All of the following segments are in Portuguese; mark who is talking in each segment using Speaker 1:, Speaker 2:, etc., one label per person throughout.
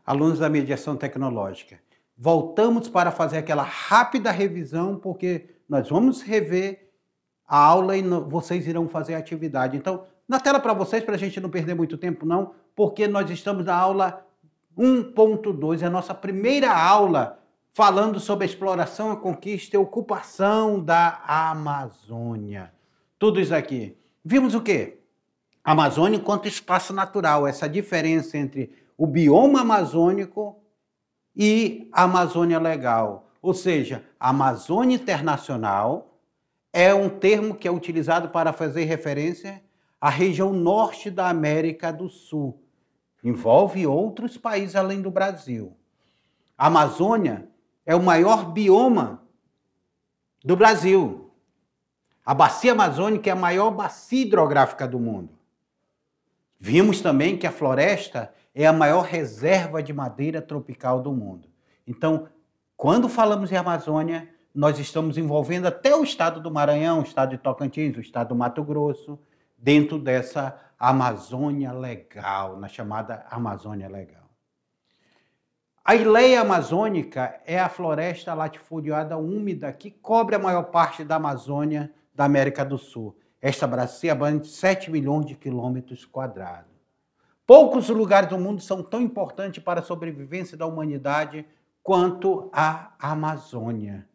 Speaker 1: alunos da mediação tecnológica. Voltamos para fazer aquela rápida revisão, porque nós vamos rever a aula e vocês irão fazer a atividade. Então, na tela para vocês, para a gente não perder muito tempo não, porque nós estamos na aula 1.2, é a nossa primeira aula falando sobre a exploração, a conquista e a ocupação da Amazônia. Tudo isso aqui. Vimos o quê? A Amazônia enquanto espaço natural, essa diferença entre o bioma amazônico e a Amazônia legal. Ou seja, a Amazônia Internacional é um termo que é utilizado para fazer referência à região norte da América do Sul. Envolve outros países além do Brasil. A Amazônia é o maior bioma do Brasil. A bacia amazônica é a maior bacia hidrográfica do mundo. Vimos também que a floresta é a maior reserva de madeira tropical do mundo. Então, quando falamos em Amazônia, nós estamos envolvendo até o estado do Maranhão, o estado de Tocantins, o estado do Mato Grosso, dentro dessa Amazônia Legal, na chamada Amazônia Legal. A Ileia Amazônica é a floresta latifoliada úmida que cobre a maior parte da Amazônia da América do Sul. Esta bacia abrange 7 milhões de quilômetros quadrados. Poucos lugares do mundo são tão importantes para a sobrevivência da humanidade quanto a Amazônia.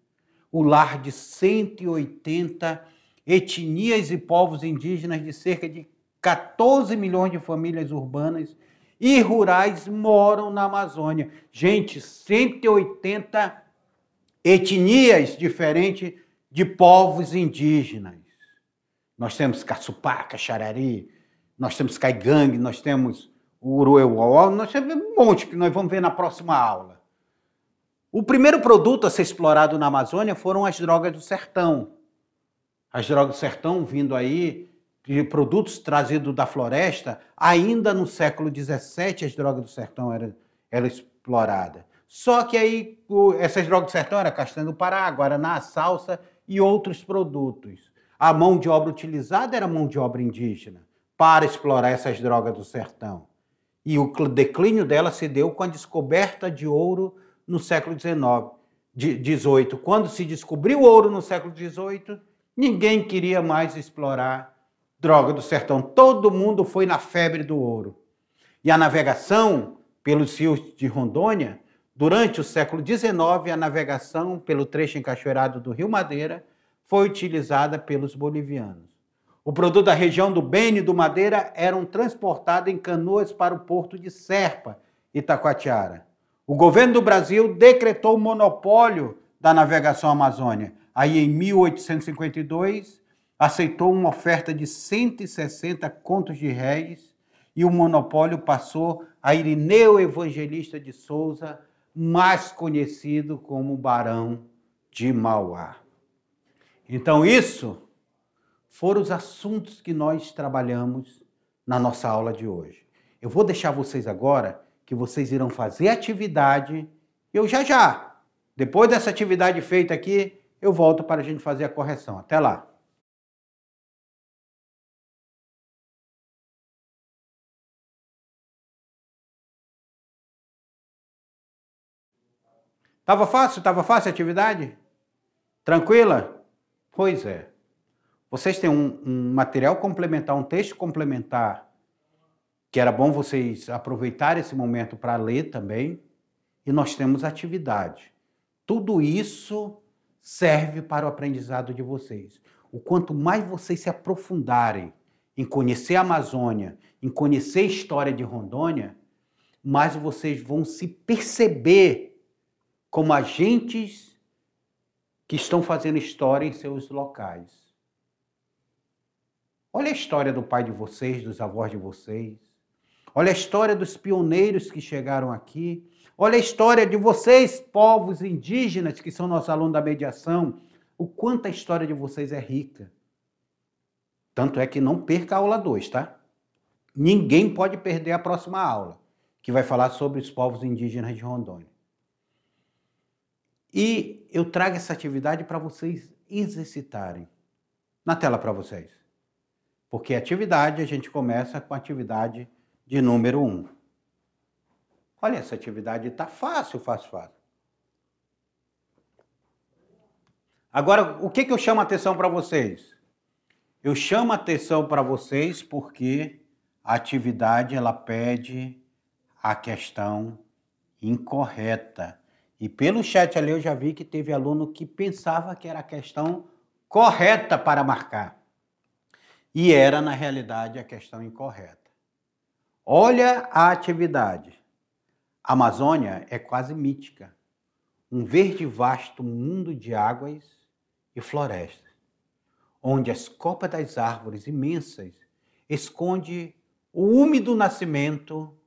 Speaker 1: O lar de 180 etnias e povos indígenas de cerca de 14 milhões de famílias urbanas e rurais moram na Amazônia. Gente, 180 etnias diferentes de povos indígenas. Nós temos Caçupá, Caxarari, nós temos Caigangue, nós temos o Urueuauau, nós temos um monte que nós vamos ver na próxima aula. O primeiro produto a ser explorado na Amazônia foram as drogas do sertão. As drogas do sertão vindo aí de produtos trazidos da floresta, ainda no século XVII as drogas do sertão eram exploradas. Só que aí essas drogas do sertão eram castanha do Pará, guaraná, salsa e outros produtos. A mão de obra utilizada era mão de obra indígena para explorar essas drogas do sertão. E o declínio dela se deu com a descoberta de ouro no século XVIII. Quando se descobriu o ouro no século XVIII, ninguém queria mais explorar droga do sertão. Todo mundo foi na febre do ouro. E a navegação pelos rios de Rondônia, durante o século XIX, a navegação pelo trecho encachoeirado do Rio Madeira foi utilizada pelos bolivianos. O produto da região do Beni e do Madeira eram transportados em canoas para o porto de Serpa, Itacoatiara. O governo do Brasil decretou o monopólio da navegação amazônica. Aí, em 1852, aceitou uma oferta de 160 contos de réis e o monopólio passou a Irineu Evangelista de Souza, mais conhecido como Barão de Mauá. Então, isso foram os assuntos que nós trabalhamos na nossa aula de hoje. Eu vou deixar vocês agora que vocês irão fazer atividade. Eu já, depois dessa atividade feita aqui, eu volto para a gente fazer a correção. Até lá. Estava fácil? Estava fácil a atividade? Tranquila? Pois é. Vocês têm um material complementar, um texto complementar, que era bom vocês aproveitarem esse momento para ler também. E nós temos atividade. Tudo isso serve para o aprendizado de vocês. O quanto mais vocês se aprofundarem em conhecer a Amazônia, em conhecer a história de Rondônia, mais vocês vão se perceber como agentes que estão fazendo história em seus locais. Olha a história do pai de vocês, dos avós de vocês. Olha a história dos pioneiros que chegaram aqui. Olha a história de vocês, povos indígenas, que são nossos alunos da mediação. O quanto a história de vocês é rica. Tanto é que não perca a aula 2, tá? Ninguém pode perder a próxima aula, que vai falar sobre os povos indígenas de Rondônia. E eu trago essa atividade para vocês exercitarem. Na tela para vocês. Porque atividade, a gente começa com a atividade de número 1. Olha, essa atividade está fácil, fácil, fácil. Agora, o que eu chamo a atenção para vocês? Eu chamo a atenção para vocês porque a atividade ela pede a questão incorreta. E pelo chat ali eu já vi que teve aluno que pensava que era a questão correta para marcar. E era, na realidade, a questão incorreta. Olha a atividade. A Amazônia é quase mítica. Um verde vasto mundo de águas e florestas, onde as copas das árvores imensas esconde o úmido nascimento,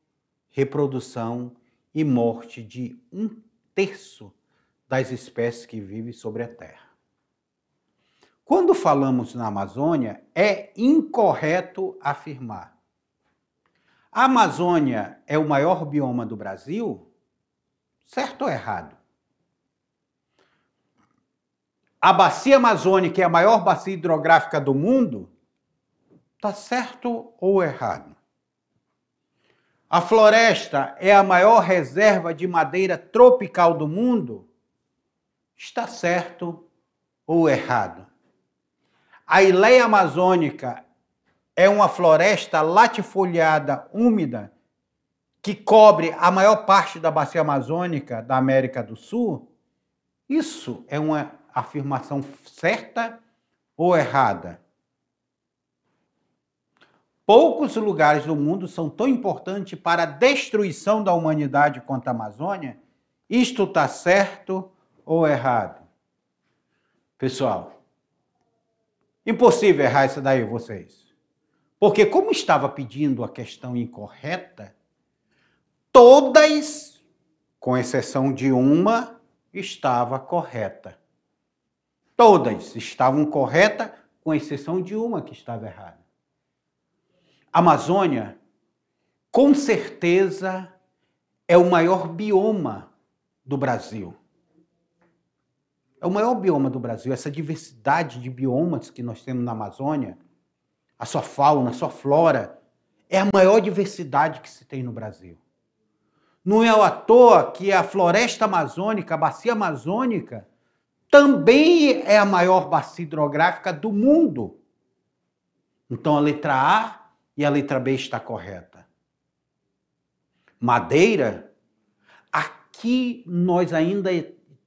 Speaker 1: reprodução e morte de 1/3 das espécies que vivem sobre a Terra. Quando falamos na Amazônia, é incorreto afirmar: a Amazônia é o maior bioma do Brasil? Certo ou errado? A bacia amazônica é a maior bacia hidrográfica do mundo? Está certo ou errado? A floresta é a maior reserva de madeira tropical do mundo? Está certo ou errado? A Ileia amazônica é uma floresta latifoliada úmida que cobre a maior parte da bacia amazônica da América do Sul? Isso é uma afirmação certa ou errada? Poucos lugares do mundo são tão importantes para a destruição da humanidade quanto a Amazônia. Isto está certo ou errado? Pessoal, impossível errar isso daí, vocês. Porque como estava pedindo a questão incorreta, todas, com exceção de uma, estava correta. Todas estavam corretas, com exceção de uma que estava errada. A Amazônia, com certeza, é o maior bioma do Brasil. É o maior bioma do Brasil. Essa diversidade de biomas que nós temos na Amazônia, a sua fauna, a sua flora, é a maior diversidade que se tem no Brasil. Não é à toa que a floresta amazônica, a bacia amazônica, também é a maior bacia hidrográfica do mundo. Então a letra A e a letra B está correta. Madeira, aqui nós ainda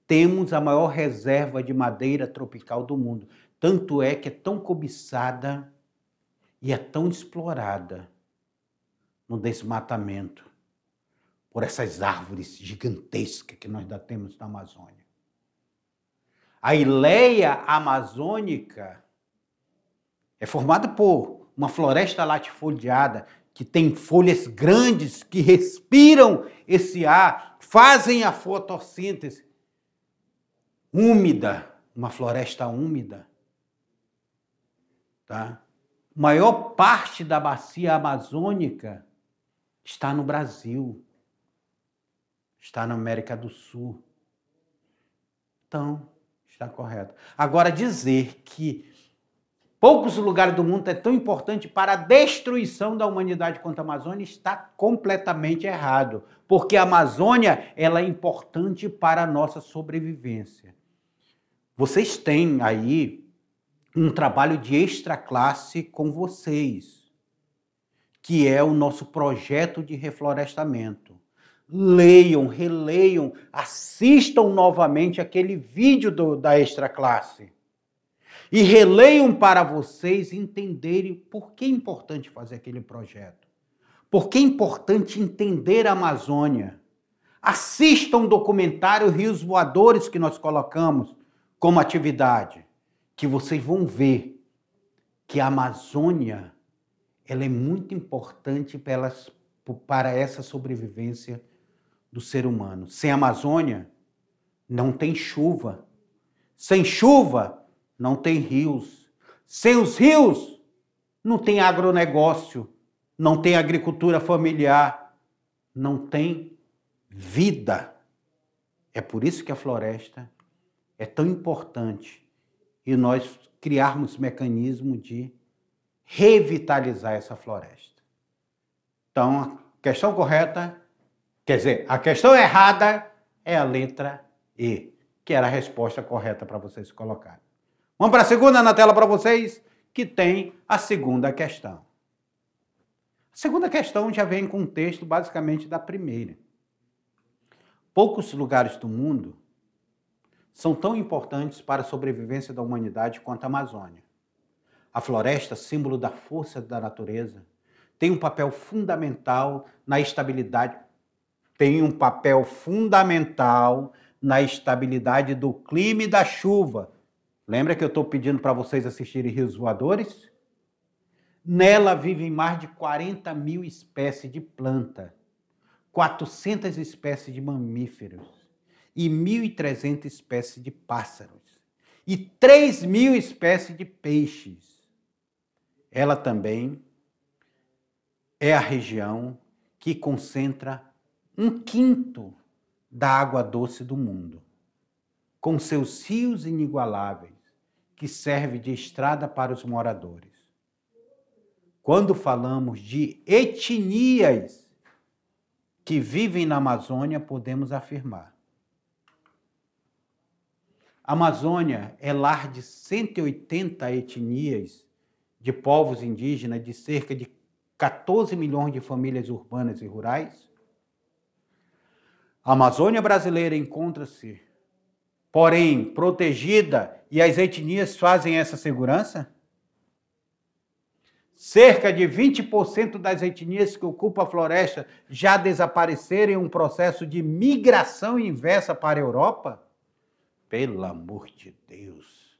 Speaker 1: temos a maior reserva de madeira tropical do mundo. Tanto é que é tão cobiçada e é tão explorada no desmatamento por essas árvores gigantescas que nós ainda temos na Amazônia. A Ileia amazônica é formada por uma floresta latifoliada que tem folhas grandes que respiram esse ar, fazem a fotossíntese úmida, uma floresta úmida. Tá? A maior parte da bacia amazônica está no Brasil, está na América do Sul. Então, está correto. Agora, dizer que poucos lugares do mundo é tão importante para a destruição da humanidade quanto a Amazônia está completamente errado, porque a Amazônia ela é importante para a nossa sobrevivência. Vocês têm aí um trabalho de extra classe com vocês, que é o nosso projeto de reflorestamento. Leiam, releiam, assistam novamente aquele vídeo da extra classe. E releiam para vocês entenderem por que é importante fazer aquele projeto. Por que é importante entender a Amazônia. Assistam o documentário Rios Voadores que nós colocamos como atividade, que vocês vão ver que a Amazônia ela é muito importante para essa sobrevivência do ser humano. Sem a Amazônia, não tem chuva. Sem chuva, não tem rios. Sem os rios, não tem agronegócio, não tem agricultura familiar, não tem vida. É por isso que a floresta é tão importante e nós criarmos mecanismo de revitalizar essa floresta. Então, a questão correta, Quer dizer, a questão errada é a letra E, que era a resposta correta para vocês colocarem. Vamos para a segunda na tela para vocês, que tem a segunda questão. A segunda questão já vem com um texto basicamente da primeira. Poucos lugares do mundo são tão importantes para a sobrevivência da humanidade quanto a Amazônia. A floresta, símbolo da força da natureza, tem um papel fundamental na estabilidade do clima e da chuva. Lembra que eu estou pedindo para vocês assistirem Rios Voadores? Nela vivem mais de 40 mil espécies de planta, 400 espécies de mamíferos e 1.300 espécies de pássaros e 3.000 espécies de peixes. Ela também é a região que concentra 1/5 da água doce do mundo, com seus rios inigualáveis, que serve de estrada para os moradores. Quando falamos de etnias que vivem na Amazônia, podemos afirmar: a Amazônia é lar de 180 etnias de povos indígenas, de cerca de 14 milhões de famílias urbanas e rurais. A Amazônia brasileira encontra-se, porém, protegida, e as etnias fazem essa segurança? Cerca de 20% das etnias que ocupam a floresta já desapareceram em um processo de migração inversa para a Europa? Pelo amor de Deus!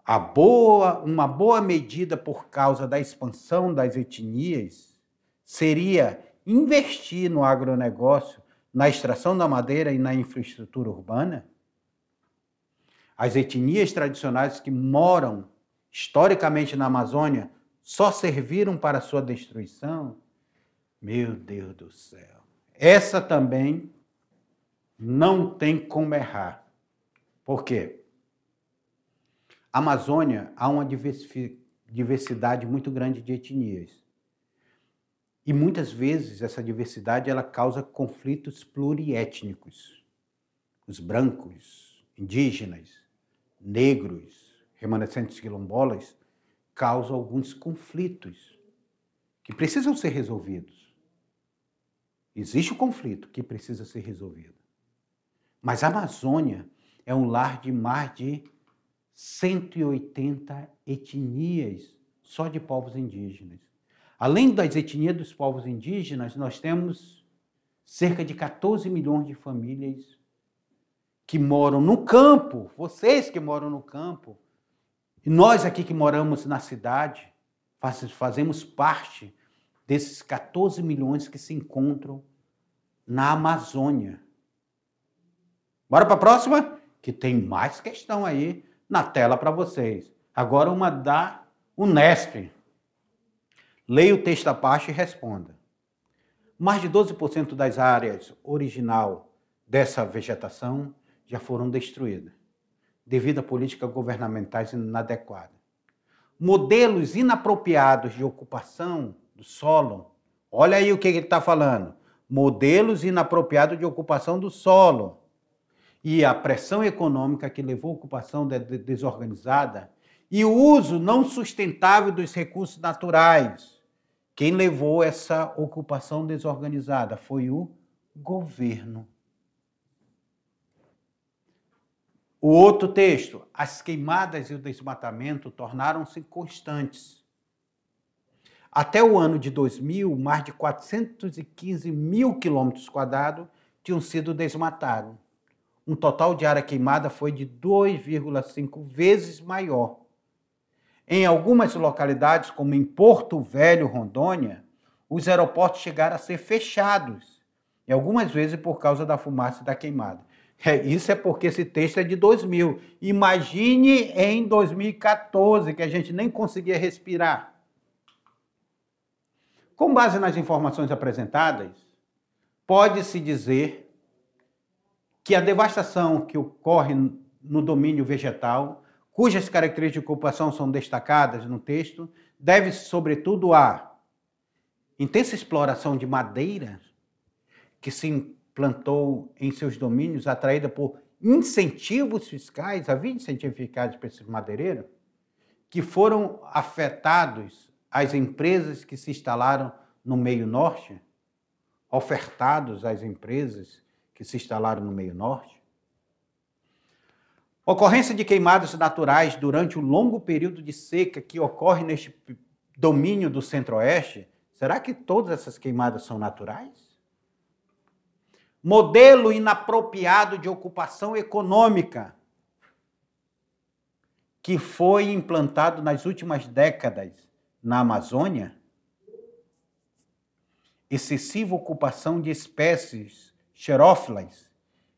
Speaker 1: Uma boa medida por causa da expansão das etnias seria investir no agronegócio, na extração da madeira e na infraestrutura urbana? As etnias tradicionais que moram historicamente na Amazônia só serviram para sua destruição? Meu Deus do céu! Essa também não tem como errar. Por quê? A Amazônia há uma diversidade muito grande de etnias. E muitas vezes essa diversidade ela causa conflitos pluriétnicos. Os brancos, indígenas, negros, remanescentes quilombolas causam alguns conflitos que precisam ser resolvidos. Existe o conflito que precisa ser resolvido. Mas a Amazônia é um lar de mais de 180 etnias só de povos indígenas. Além das etnias dos povos indígenas, nós temos cerca de 14 milhões de famílias que moram no campo, vocês que moram no campo, e nós aqui que moramos na cidade, fazemos parte desses 14 milhões que se encontram na Amazônia. Bora para a próxima? Que tem mais questão aí na tela para vocês. Agora uma da Unesp. Leia o texto da parte e responda. Mais de 12% das áreas original dessa vegetação já foram destruídas, devido a políticas governamentais inadequadas. Modelos inapropriados de ocupação do solo, olha aí o que ele está falando, modelos inapropriados de ocupação do solo e a pressão econômica que levou à ocupação desorganizada e o uso não sustentável dos recursos naturais. Quem levou essa ocupação desorganizada foi o governo. O outro texto, as queimadas e o desmatamento tornaram-se constantes. Até o ano de 2000, mais de 415 mil quilômetros quadrados tinham sido desmatados. Um total de área queimada foi de 2,5 vezes maior. Em algumas localidades, como em Porto Velho, Rondônia, os aeroportos chegaram a ser fechados, e algumas vezes por causa da fumaça da queimada. Isso é porque esse texto é de 2000. Imagine em 2014, que a gente nem conseguia respirar. Com base nas informações apresentadas, pode-se dizer que a devastação que ocorre no domínio vegetal, cujas características de ocupação são destacadas no texto, deve-se, sobretudo, à intensa exploração de madeiras que se implantou em seus domínios, atraída por incentivos fiscais, havia incentivos fiscais para esses madeireiros, que foram afetados as empresas que se instalaram no meio norte, ofertados às empresas que se instalaram no meio norte. Ocorrência de queimadas naturais durante o longo período de seca que ocorre neste domínio do centro-oeste. Será que todas essas queimadas são naturais? Modelo inapropriado de ocupação econômica que foi implantado nas últimas décadas na Amazônia. Excessiva ocupação de espécies xerófilas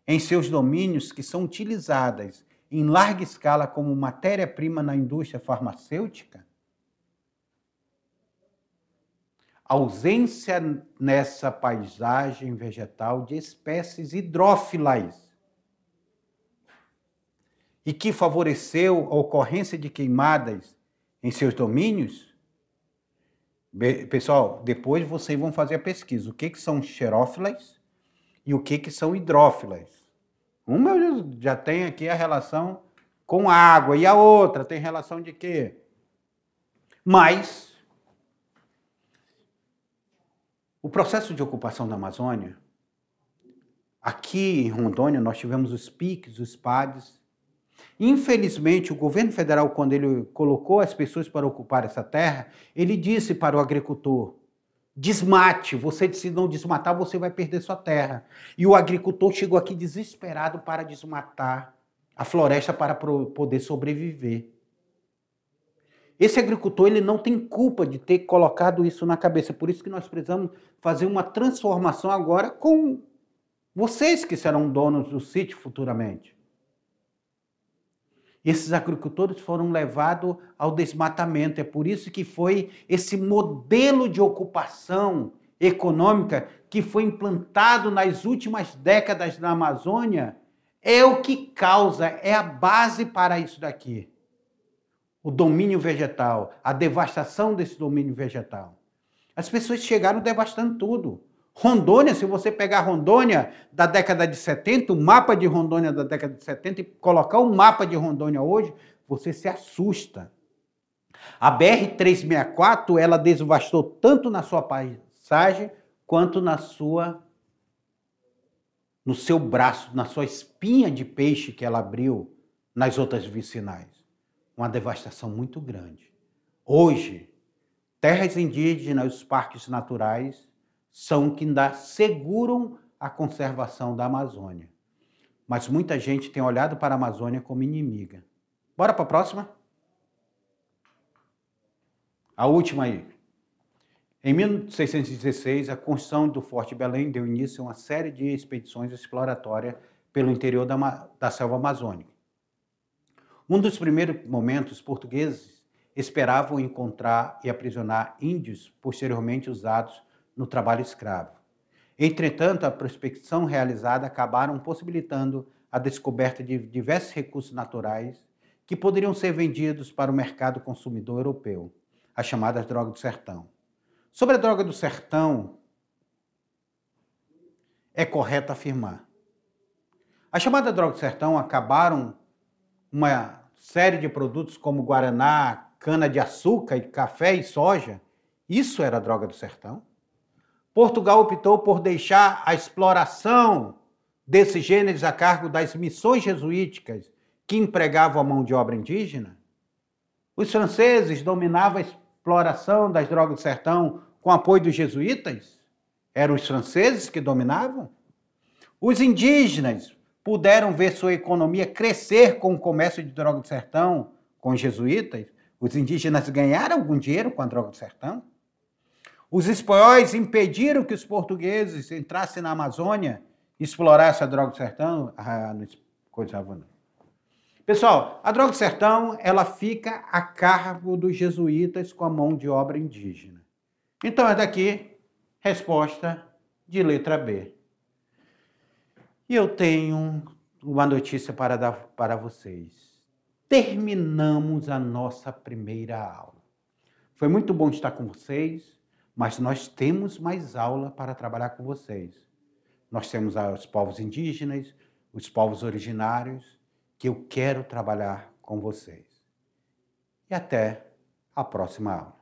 Speaker 1: em seus domínios que são utilizadas em larga escala como matéria-prima na indústria farmacêutica. Ausência nessa paisagem vegetal de espécies hidrófilas e que favoreceu a ocorrência de queimadas em seus domínios. Pessoal, depois vocês vão fazer a pesquisa. O que são xerófilas e o que são hidrófilas? Uma já tem aqui a relação com a água e a outra tem relação de quê? Mas o processo de ocupação da Amazônia, aqui em Rondônia nós tivemos os PICs, os PADs. Infelizmente, o governo federal, quando ele colocou as pessoas para ocupar essa terra, ele disse para o agricultor: desmate, se não desmatar, você vai perder sua terra. E o agricultor chegou aqui desesperado para desmatar a floresta para poder sobreviver. Esse agricultor ele não tem culpa de ter colocado isso na cabeça. Por isso que nós precisamos fazer uma transformação agora com vocês que serão donos do sítio futuramente. Esses agricultores foram levados ao desmatamento. É por isso que foi esse modelo de ocupação econômica que foi implantado nas últimas décadas na Amazônia, é o que causa, é a base para isso daqui. O domínio vegetal, a devastação desse domínio vegetal. As pessoas chegaram devastando tudo. Rondônia, se você pegar Rondônia da década de 70, o mapa de Rondônia da década de 70 e colocar o mapa de Rondônia hoje, você se assusta. A BR-364, ela devastou tanto na sua paisagem quanto no seu braço, na sua espinha de peixe que ela abriu nas outras vicinais. Uma devastação muito grande. Hoje, terras indígenas, os parques naturais, são que ainda seguram a conservação da Amazônia. Mas muita gente tem olhado para a Amazônia como inimiga. Bora para a próxima? A última aí. Em 1616, a construção do Forte Belém deu início a uma série de expedições exploratórias pelo interior da selva amazônica. Um dos primeiros momentos, os portugueses esperavam encontrar e aprisionar índios posteriormente usados no trabalho escravo. Entretanto, a prospecção realizada acabaram possibilitando a descoberta de diversos recursos naturais que poderiam ser vendidos para o mercado consumidor europeu, as chamadas drogas do sertão. Sobre a droga do sertão, é correto afirmar. A chamada droga do sertão acabaram uma série de produtos como guaraná, cana-de-açúcar, café e soja. Isso era a droga do sertão. Portugal optou por deixar a exploração desses gêneros a cargo das missões jesuíticas que empregavam a mão de obra indígena. Os franceses dominavam a exploração das drogas do sertão com apoio dos jesuítas. Eram os franceses que dominavam. Os indígenas puderam ver sua economia crescer com o comércio de droga do sertão com os jesuítas. Os indígenas ganharam algum dinheiro com a droga do sertão. Os espanhóis impediram que os portugueses entrassem na Amazônia e explorassem a droga do sertão. Não coisava não. Pessoal, a droga do sertão, ela fica a cargo dos jesuítas com a mão de obra indígena. Então, é daqui, resposta de letra B. E eu tenho uma notícia para dar para vocês. Terminamos a nossa primeira aula. Foi muito bom estar com vocês, mas nós temos mais aula para trabalhar com vocês. nós temos os povos indígenas, os povos originários, que eu quero trabalhar com vocês. E até a próxima aula.